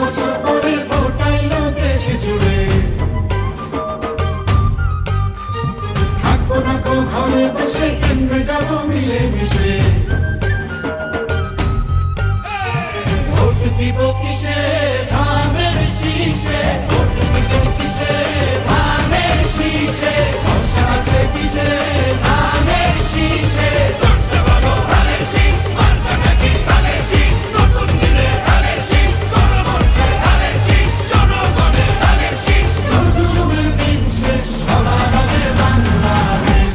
বছর পরে ফোটাইলো দেশ জুড়ে। থাকবো না তো ঘরে বসে, কেন্দ্রে যাবো মিলে মিশে। ভোট দিব কিসে, ধানের শীষে। ভোট দিব কিসে, ধানের শীষে। ভরসা আছে কিসে, ধানের শীষে। ধরছে বলো ধানের শীষ, মার্কা নাকি ধানের শীষ। নতুন দিনে ধানের শীষ, গণভোটে ধানের শীষ। জনগণের ধানের শীষ। জুলুমের দিন শেষ, সবার আগে বাংলাদেশ।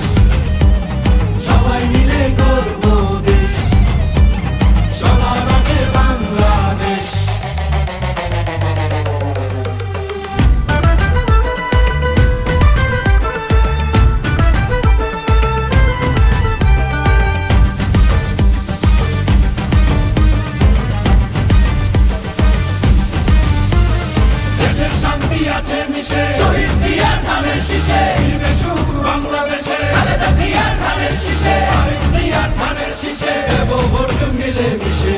সবাই মিলে গড়বো দেশ, সবার আগে বাংলাদেশ। দেশের শান্তি আছে মিশে, শহীদ জিয়ার ধানের শীষে। ফিরবে সুখ বাংলাদেশে, খালেদা জিয়ার ধানের শীষে। আরেক জিয়ার ধানের শীষে, দেব ভোট মিলে মিশে।